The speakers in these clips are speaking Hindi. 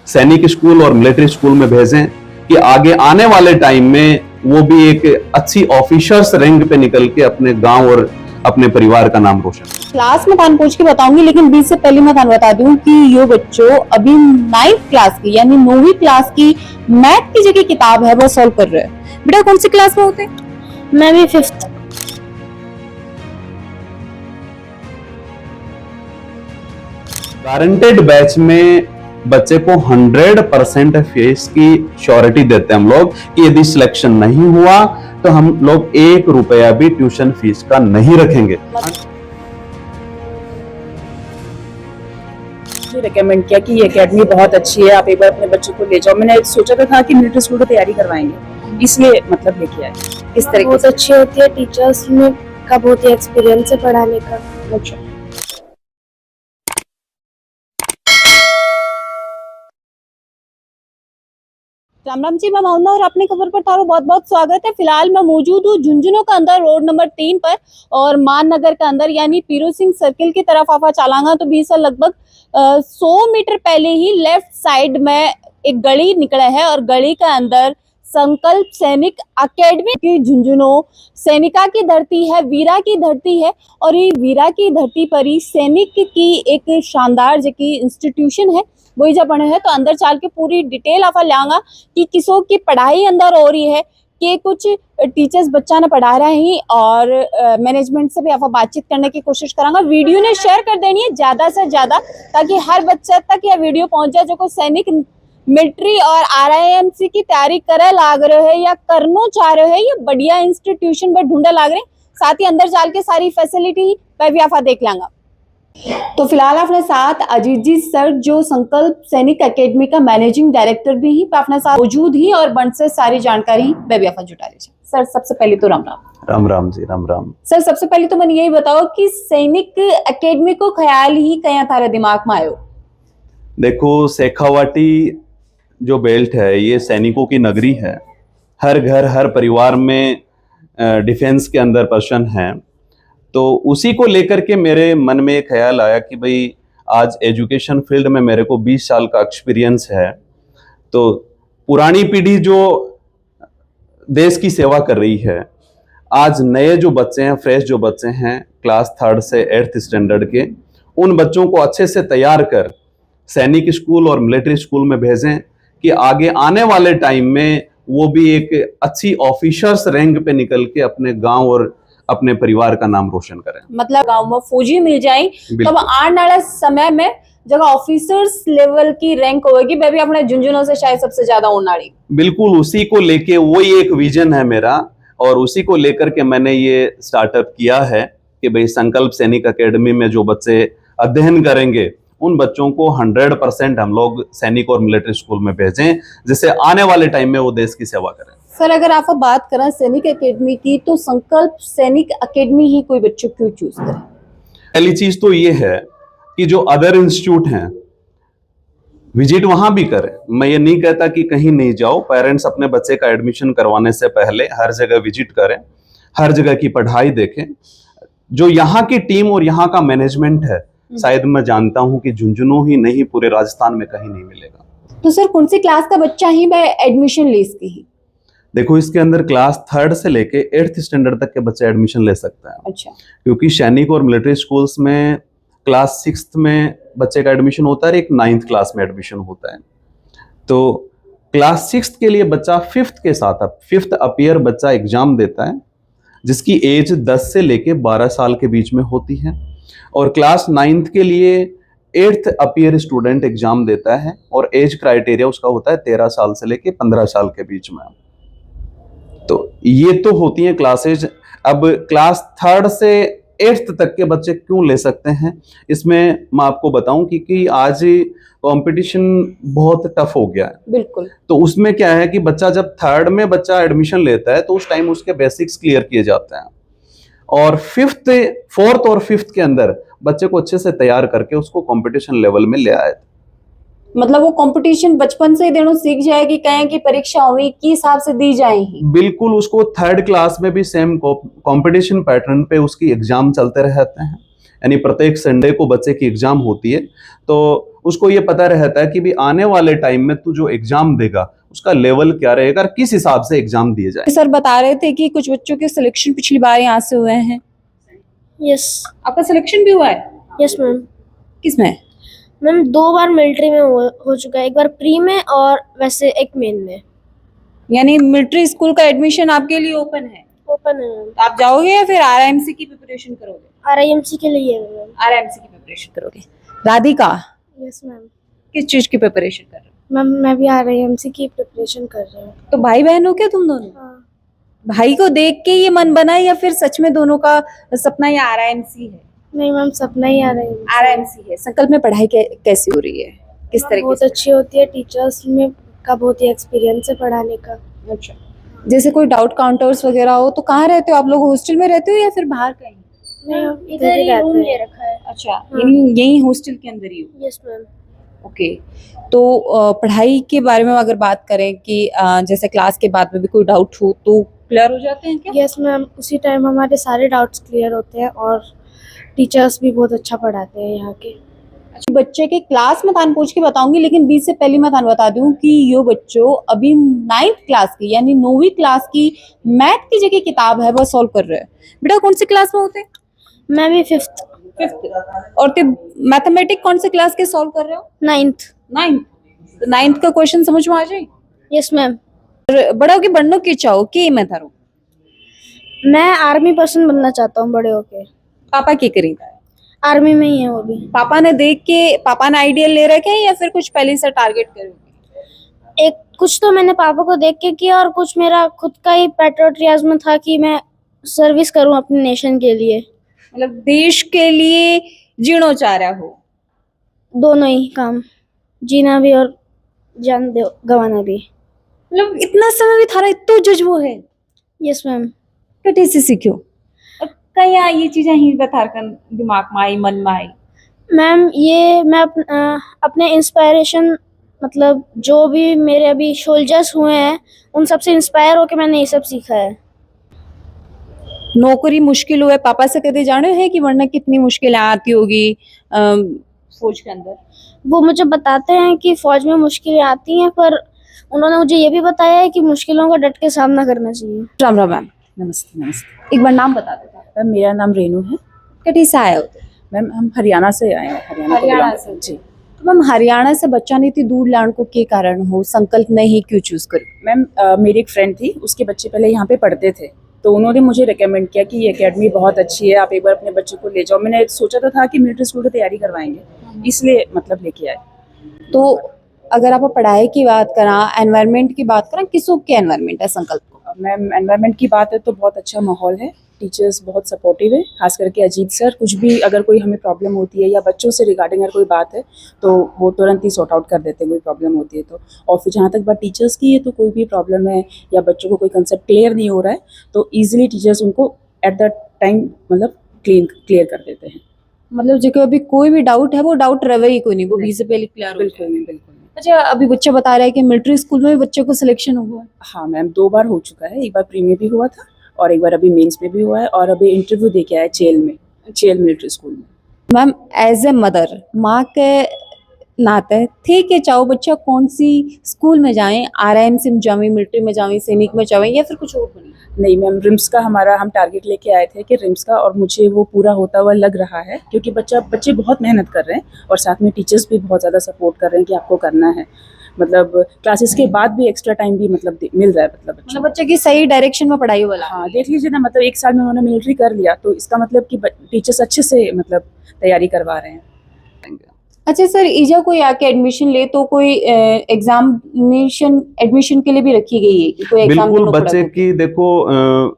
सैनिक स्कूल और मिलिट्री स्कूल में भेजें कि आगे आने वाले टाइम में वो भी एक अच्छी ऑफिसर्स रैंक पे निकल के अपने गांव और अपने परिवार का नाम रोशन। क्लास में थान पूछ के बताऊंगी, लेकिन बीच से पहले मैं थान बता दूं कि ये बच्चों अभी 9th क्लास की यानी 9वीं क्लास की मैथ की जो किताब है वो सॉल्व कर रहे हैं। बेटा कौन सी क्लास में होते हैं? मैं भी 5th। गारंटेड बैच में बच्चे को 100% फीस की श्योरिटी देते हैं हम लोग कि यदि सिलेक्शन नहीं हुआ तो हम लोग 1 रुपया भी ट्यूशन फीस का नहीं रखेंगे। मुझे रिकमेंड किया कि ये एकेडमी बहुत अच्छी है, आप एक बार अपने बच्चों को ले जाओ। मैंने सोचा था कि मिलिट्री स्कूल की तैयारी करवाएंगे, इसलिए मतलब लेके आए। किस तरह बहुत अच्छी होती है, टीचर्स में का बहुत ही एक्सपीरियंस है पढ़ाने का। अच्छा, राम राम जी, मैं भावना और अपनी खबर पर तारो बहुत बहुत स्वागत है। फिलहाल मैं मौजूद हूँ झुंझुनू के अंदर रोड नंबर 3 पर और मान नगर के अंदर यानी पीरू सिंह सर्किल की तरफ आप चलांगा तो 20 से लगभग 100 मीटर पहले ही लेफ्ट साइड में एक गली निकला है और गली के अंदर संकल्प सैनिक अकेडमी की झुंझुनू सैनिका की धरती है, वीरा की धरती है और ये वीरा की धरती पर ही सैनिक की एक शानदार जो की इंस्टीट्यूशन है वही जब बने हैं। तो अंदर चाल के पूरी डिटेल आप लांगा कि किसों की पढ़ाई अंदर हो रही है, कि कुछ टीचर्स बच्चा ने पढ़ा रहे हैं और मैनेजमेंट से भी आप बातचीत करने की कोशिश करांगा। वीडियो ने शेयर कर देनी है ज्यादा से ज्यादा ताकि हर बच्चे तक यह वीडियो पहुंच जाए जो को सैनिक मिलिट्री और RIMC की तैयारी करे लाग रहे है या करना चाह रहे है। ये बढ़िया इंस्टीट्यूशन पर ढूंढे लाग रहे, साथ ही अंदर चाल के सारी फैसिलिटी पर भी आप देख लेंगे। तो फिलहाल अपने साथ अजीत जी सर जो संकल्प सैनिक एकेडमी का मैनेजिंग डायरेक्टर भी ही अपने साथ मौजूद ही और बंद से सारी जानकारी बेबियाफा जुटा रही है। सर सबसे पहले तो राम राम। राम राम जी, राम राम। सर सबसे पहले तो मैंने यही बताओ कि सैनिक एकेडमी को ख्याल ही कया थारे दिमाग में आयो? देखो, शेखावाटी जो बेल्ट है ये सैनिकों की नगरी है। हर घर हर परिवार में डिफेंस के अंदर पर्सन है, तो उसी को लेकर के मेरे मन में एक ख्याल आया कि भाई आज एजुकेशन फील्ड में मेरे को 20 साल का एक्सपीरियंस है, तो पुरानी पीढ़ी जो देश की सेवा कर रही है, आज नए जो बच्चे हैं, फ्रेश जो बच्चे हैं क्लास 3rd से 8th स्टैंडर्ड के, उन बच्चों को अच्छे से तैयार कर सैनिक स्कूल और मिलिट्री स्कूल में भेजें कि आगे आने वाले टाइम में वो भी एक अच्छी ऑफिसर्स रैंक पे निकल के अपने गांव और अपने परिवार का नाम रोशन करें। मतलब गांव में फौजी मिल जाए तब आने वाले समय में जगह ऑफिसर्स लेवल की रैंक होगी, वह भी अपने झुंझुनू से शायद सबसे ज्यादा उन्नाड़ी। बिल्कुल उसी को लेके वही एक विजन है मेरा और उसी को लेकर के मैंने ये स्टार्टअप किया है कि भाई संकल्प सैनिक एकेडमी में जो बच्चे अध्ययन करेंगे उन बच्चों को 100% हम लोग सैनिक और मिलिट्री स्कूल में भेजें, जिससे आने वाले टाइम में वो देश की सेवा करें। सर अगर आप बात करें सैनिक एकेडमी की तो संकल्प सैनिक एकेडमी ही कोई बच्चों क्यों चूज करें? पहली चीज तो ये है कि जो अदर इंस्टीट्यूट हैं विजिट वहां भी करें। मैं ये नहीं कहता कि कहीं नहीं जाओ, पेरेंट्स अपने बच्चे का एडमिशन करवाने से पहले हर जगह विजिट करें, हर जगह की पढ़ाई देखें। जो यहाँ की टीम और यहाँ का मैनेजमेंट है शायद मैं जानता हूँ कि झुंझुनू ही नहीं पूरे राजस्थान में कहीं नहीं मिलेगा। तो सर कौन सी क्लास का बच्चा ही एडमिशन ले इसकी ही? देखो, इसके अंदर क्लास 3rd से लेके 8th स्टैंडर्ड तक के बच्चे एडमिशन ले सकते हैं। अच्छा। क्योंकि सैनिक और मिलिट्री स्कूल्स में क्लास 6th में बच्चे का एडमिशन होता है, एक 9th क्लास में एडमिशन होता है। तो क्लास 6th के लिए बच्चा 5th के साथ 5th अपीयर बच्चा एग्जाम देता है, जिसकी एज 10 से लेके 12 साल के बीच में होती है। और क्लास 9th के लिए 8th अपीयर स्टूडेंट एग्जाम देता है और एज क्राइटेरिया उसका होता है 13 साल से लेके 15 साल के बीच में। तो ये तो होती हैं क्लासेज। अब क्लास 3rd से 8th तक के बच्चे क्यों ले सकते हैं, इसमें मैं आपको बताऊं कि आज कंपटीशन बहुत टफ हो गया है। बिल्कुल। तो उसमें क्या है कि बच्चा जब 3rd में बच्चा एडमिशन लेता है तो उस टाइम उसके बेसिक्स क्लियर किए जाते हैं और 4th और 5th के अंदर बच्चे को अच्छे से तैयार करके उसको कंपटीशन लेवल में ले आए। मतलब वो कंपटीशन बचपन से ही देना सीख जाएगी, कहें कि परीक्षा हुई की हिसाब से दी जाएगी। बिल्कुल, उसको 3rd क्लास में भी सेम कंपटीशन पैटर्न पे उसकी एग्जाम चलते रहते हैं, यानी प्रत्येक संडे को बच्चे की एग्जाम होती है। तो उसको ये पता रहता है कि भी आने वाले टाइम में तू जो एग्जाम देगा उसका लेवल क्या रहेगा और किस हिसाब से एग्जाम दिए जाए। सर बता रहे थे कि कुछ बच्चों के सिलेक्शन पिछली बार यहाँ से हुए हैं, यस आपका सिलेक्शन भी हुआ है? Yes ma'am. किसमें? मैम 2 बार मिलिट्री में हो चुका है, एक बार प्री में और वैसे एक मेन में। यानी मिलिट्री स्कूल का एडमिशन आपके लिए ओपन है? ओपन है मैम। तो आप जाओगे या फिर आरआईएमसी की प्रिपरेशन करोगे? RIMC के लिए है मैम। आरआईएमसी की प्रिपरेशन करोगे। Radhika yes ma'am. किस चीज की प्रिपरेशन कर रहे हो? मैम मैं भी RIMC की प्रिपरेशन कर रही हूँ। तो भाई बहन हो क्या तुम दोनों? हाँ। भाई को देख के ये मन बना या फिर सच में दोनों का सपना ये आरआईएमसी है? नहीं मैम, सपना ही RIMC। आरआईएमसी है। संकल्प में पढ़ाई कैसी हो रही है, किस तरीके बहुत से? अच्छी होती है, टीचर्स में का बहुत ही एक्सपीरियंस है पढ़ाने का। अच्छा, जैसे कोई डाउट काउंटर्स वगैरह हो तो कहाँ रहते हो आप लोग? हॉस्टल में रहते हो या फिर बाहर कहीं? नहीं, हम इधर ही रूम ले रखा है। अच्छा, यानी यही हॉस्टल के अंदर ही हो? Yes ma'am. ओके। तो पढ़ाई के बारे में अगर बात करें कि जैसे क्लास के बाद में भी कोई डाउट हो तो क्लियर हो जाते हैं क्या? यस मैम, उसी टाइम हमारे सारे डाउट्स क्लियर होते हैं और टीचर्स भी बहुत अच्छा पढ़ाते हैं यहाँ के। अच्छा, बच्चे के क्लास में थान पूछ के बताऊंगी, लेकिन बीच से पहले मैं थान बता दूं कि यो बच्चों अभी 9th क्लास की यानी 9वीं क्लास की मैथ की जगह किताब है वो सॉल्व कर रहे हैं। बेटा कौन सी क्लास में होते? मैं भी 5th 5th। और ते मैथमेटिक कौन से क्लास के सॉल्व कर रहे हो? 9th। 9th का क्वेश्चन समझ में आ जाए? Yes ma'am. बड़ा होके बनना की चाहो कि मैं थारो? मैं आर्मी पर्सन बनना चाहता हूँ बड़े होके। पापा की करेगा? आर्मी में ही है वो भी। पापा ने देख के पापा ने आइडियल ले रखे हैं या फिर कुछ पहले से टारगेट करोगे? एक कुछ तो मैंने पापा को देख के किया और कुछ मेरा खुद का ही पैट्रियोटिज्म था कि मैं सर्विस करूं अपने नेशन के लिए। मतलब देश के लिए जीणो चाह रहा हो? दोनों ही काम, जीना भी और जान गंवाना भी। मतलब इतना समय भी थारा इतो जज्बो है? Yes ma'am. कटे से सीखो और कहीं ये चीजें ही बता कर दिमाग में आई, मन में आई? मैम ये मैं अपने इंस्पायरेशन मतलब जो भी मेरे अभी सोल्जर्स हुए हैं उन सबसे इंस्पायर होकर मैंने ये सब सीखा है। नौकरी मुश्किल हुआ है, पापा से कदे जाने है कि वरना कितनी मुश्किलें आती होगी फौज के अंदर? वो मुझे बताते हैं कि फौज में मुश्किलें आती हैं, पर उन्होंने मुझे ये भी बताया है कि मुश्किलों का डट के सामना करना चाहिए। राम राम मैम। नमस्ते नमस्ते। एक बार नाम बता दो। मैम मेरा नाम रेनू है। कटी से आए होते? मैम हम हरियाणा से आए हैं। हरियाणा से? जी तो मैम हरियाणा से बच्चा नहीं थी दूर लाने को के कारण हो, संकल्प नहीं क्यों चूज कर? मैम मेरी एक फ्रेंड थी, उसके बच्चे पहले यहाँ पे पढ़ते थे, तो उन्होंने मुझे रिकमेंड किया कि ये एकेडमी बहुत अच्छी है, आप एक बार अपने बच्चे को ले जाओ। मैंने सोचा तो था कि मिलिट्री स्कूल की तैयारी करवाएंगे, इसलिए मतलब लेके आए। तो अगर आप पढ़ाई की बात करा, एनवायरनमेंट की बात करा, किसों के एनवायरनमेंट है संकल्प को? मैम एनवायरनमेंट की बात है तो बहुत अच्छा माहौल है, टीचर्स बहुत सपोर्टिव है, खास करके अजीत सर। कुछ भी अगर कोई हमें प्रॉब्लम होती है या बच्चों से रिगार्डिंग अगर कोई बात है तो वो तुरंत ही सॉर्ट आउट कर देते हैं, कोई प्रॉब्लम होती है तो। और फिर जहाँ तक बात टीचर्स की है तो कोई भी प्रॉब्लम है या बच्चों को कोई कंसेप्ट क्लियर नहीं हो रहा है तो ईजिली टीचर्स उनको एट द टाइम मतलब क्लियर कर देते हैं। मतलब जो अभी कोई भी डाउट है वो डाउट रहे ही कोई नहीं, वो भी से पहले क्लियर हो बिल्कुल जाए। नहीं, बिल्कुल नहीं। अच्छा, अभी बच्चा बता रहा है कि मिलिट्री स्कूल में भी बच्चे को सिलेक्शन हुआ है? हाँ मैम 2 बार हो चुका है, एक बार प्री में भी हुआ था और एक बार अभी मेंस में भी हुआ है और अभी इंटरव्यू दे के आया चेल मिलिट्री स्कूल में। मैम एज ए मदर, माँ के नाते थे कि चाहो बच्चा कौन सी स्कूल में जाएं, आरआईएमसी में जावें, मिलिट्री में जावें, सैनिक में जावें या फिर कुछ और बने? नहीं मैम, रिम्स का हमारा हम टारगेट लेके आए थे कि रिम्स का, और मुझे वो पूरा होता हुआ लग रहा है क्योंकि बच्चे बहुत मेहनत कर रहे हैं और साथ में टीचर्स भी बहुत ज़्यादा सपोर्ट कर रहे हैं कि आपको करना है। मतलब क्लासेस के बाद भी एक्स्ट्रा टाइम भी मतलब मिल रहा है मतलब बच्चे की सही डायरेक्शन में पढ़ाई वाला। हाँ देख लीजिए ना, मतलब 1 साल में उन्होंने मिलिट्री कर लिया तो इसका मतलब कि टीचर्स अच्छे से मतलब तैयारी करवा रहे हैं। अच्छा सर, ईजा कोई आके एडमिशन ले तो कोई एग्जामिनेशन एडमिशन के लिए भी रखी गई है कि कोई एग्जाम बिल्कुल बच्चे की देखो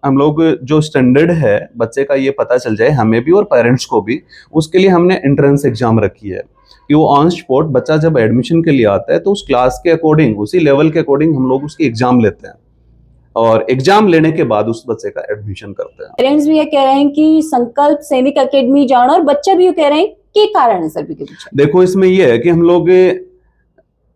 हम लोग जो स्टैंडर्ड है बच्चे का ये पता चल जाए हमें भी और पेरेंट्स को भी, उसके लिए हमने एंट्रेंस एग्जाम रखी है कि वो ऑन स्पॉट बच्चा जब एडमिशन के लिए आता है तो उस क्लास के अकॉर्डिंग, उसी लेवल के अकॉर्डिंग हम लोग उसकी एग्जाम लेते हैं और एग्जाम लेने के बाद उस बच्चे का एडमिशन करते हैं। पेरेंट्स भी ये कह रहे हैं कि संकल्प सैनिक एकेडमी जाना, और बच्चा भी ये कह रहे हैं कि कारण है सर भी के पीछे। देखो इसमें ये है कि हम लोग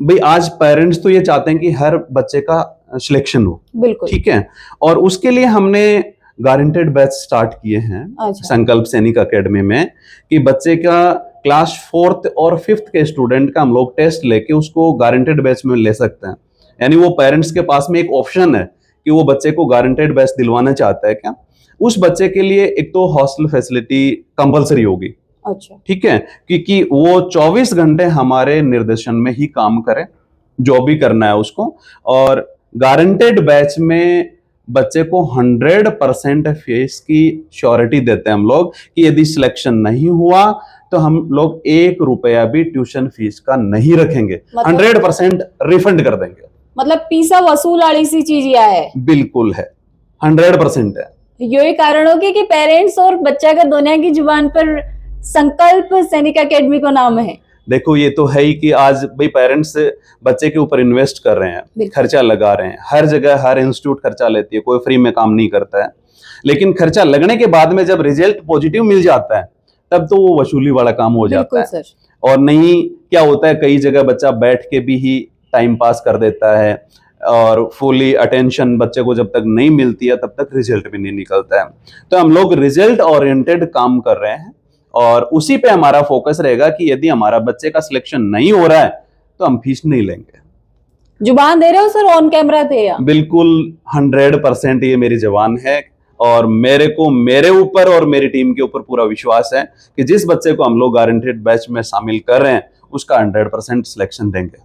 भाई आज पेरेंट्स तो ये चाहते हैं कि हर बच्चे का सिलेक्शन हो, बिल्कुल ठीक है, और उसके लिए हमने गारंटेड बैच स्टार्ट किए हैं अच्छा। संकल्प सैनिक एकेडमी में कि बच्चे का क्लास 4th और 5th के स्टूडेंट का हम लोग टेस्ट लेके उसको गारंटेड बैच में ले सकते हैं। यानी वो पेरेंट्स के पास में एक ऑप्शन है कि वो बच्चे को गारंटेड बैच दिलवाना चाहता है क्या, उस बच्चे के लिए एक तो हॉस्टल फैसिलिटी कंपलसरी होगी। अच्छा, ठीक है, क्योंकि वो 24 घंटे हमारे निर्देशन में ही काम करे, जो भी करना है उसको। और गारंटेड बैच में बच्चे को 100% फीस की श्योरिटी देते हैं हम लोग कि यदि सिलेक्शन नहीं हुआ तो हम लोग 1 रुपया भी ट्यूशन फीस का नहीं रखेंगे, 100% रिफंड कर देंगे। मतलब पीसा वसूल वाली सी चीज यह है। बिल्कुल है, 100% है। यही कारण होगी कि पेरेंट्स और बच्चा का दोनों की जुबान पर संकल्प सैनिक एकेडमी को नाम है। देखो ये तो है ही कि आज भाई पेरेंट्स बच्चे के ऊपर इन्वेस्ट कर रहे हैं, खर्चा लगा रहे हैं, हर जगह हर इंस्टीट्यूट खर्चा लेती है, कोई फ्री में काम नहीं करता है। लेकिन खर्चा लगने के बाद में जब रिजल्ट पॉजिटिव मिल जाता है तब तो वो वसूली वाला काम हो जाता है। सर। और नहीं क्या होता है, कई जगह बच्चा बैठ के भी ही टाइम पास कर देता है और फुली अटेंशन बच्चे को जब तक नहीं मिलती है तब तक रिजल्ट भी नहीं निकलता है। तो हम लोग रिजल्ट ओरिएंटेड काम कर रहे हैं और उसी पे हमारा फोकस रहेगा कि यदि हमारा बच्चे का सिलेक्शन नहीं हो रहा है तो हम फीस नहीं लेंगे। जुबान दे रहे हो सर, ऑन कैमरा थे या? बिल्कुल 100% ये मेरी जबान है और मेरे को मेरे ऊपर और मेरी टीम के ऊपर पूरा विश्वास है कि जिस बच्चे को हम लोग गारंटेड बैच में शामिल कर रहे हैं उसका 100% सिलेक्शन देंगे।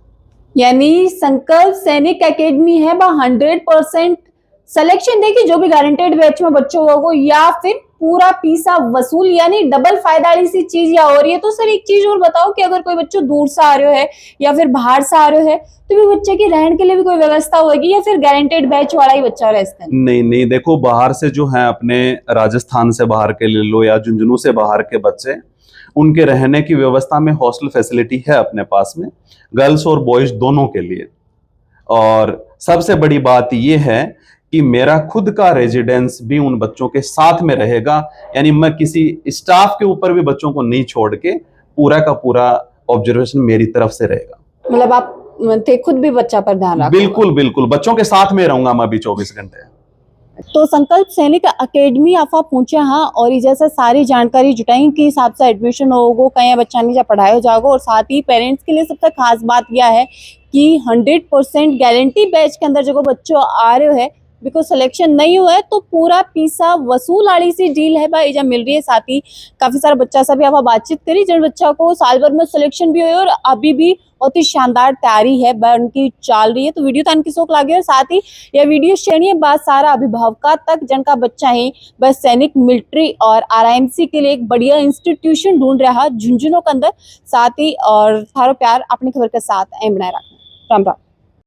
यानी संकल्प सैनिक एकेडमी है 100% सिलेक्शन देगी जो भी गारंटेड बैच में बच्चों को, या फिर पूरा पीसा वसूल, यानी डबल फायदा वाली सी चीज या हो रही है। तो सर एक चीज और बताओ कि अगर कोई बच्चों दूर से आ रहे है या फिर बाहर से आ रहे है तो भी बच्चे की रहने के लिए भी कोई व्यवस्था होगी या फिर गारंटेड बैच वाला ही बच्चा रहता है? नहीं, देखो बाहर से जो है अपने राजस्थान से बाहर के ले लो या झुंझुनू से बाहर के बच्चे, उनके रहने की व्यवस्था में हॉस्टल फैसिलिटी है अपने पास में, गर्ल्स और बॉयज दोनों के लिए। और सबसे बड़ी बात यह है कि मेरा खुद का रेजिडेंस भी उन बच्चों के साथ में रहेगा, यानी मैं किसी स्टाफ के ऊपर भी बच्चों को नहीं छोड़ के पूरा का पूरा ऑब्जर्वेशन मेरी तरफ से रहेगा। मतलब आप थे खुद भी बच्चा पर ध्यान रखोगे? बिल्कुल बच्चों के साथ में रहूंगा मैं भी 24 घंटे। तो संकल्प सैनिक एकेडमी आप पहुंचे हाँ, और जैसे सारी जानकारी जुटाई के हिसाब से एडमिशन होगा, कहीं बच्चा नहीं जा पढ़ाया जाएगा। और साथ ही पेरेंट्स के लिए सबसे खास बात यह है कि 100% गारंटी बैच के अंदर जो बच्चों आ रहे हैं बिकॉज सिलेक्शन नहीं हुआ है तो पूरा पीसा वसूल वाली सी डील है भाई जब मिल रही है। साथ ही काफी सारा बच्चा से भी आप बातचीत करी जिन बच्चा को साल भर में सिलेक्शन भी हुई और अभी भी बहुत ही शानदार तैयारी है उनकी चाल रही है। तो वीडियो तन की शौक लगे और साथ ही यह वीडियो शेयर है बात सारा अभिभावक तक जिनका बच्चा है बस सैनिक मिलिट्री और RIMC के लिए एक बढ़िया इंस्टीट्यूशन ढूंढ रहा झुंझुनू के अंदर। साथ ही और थारो प्यार अपनी खबर के साथ बनाए रखना। राम राम।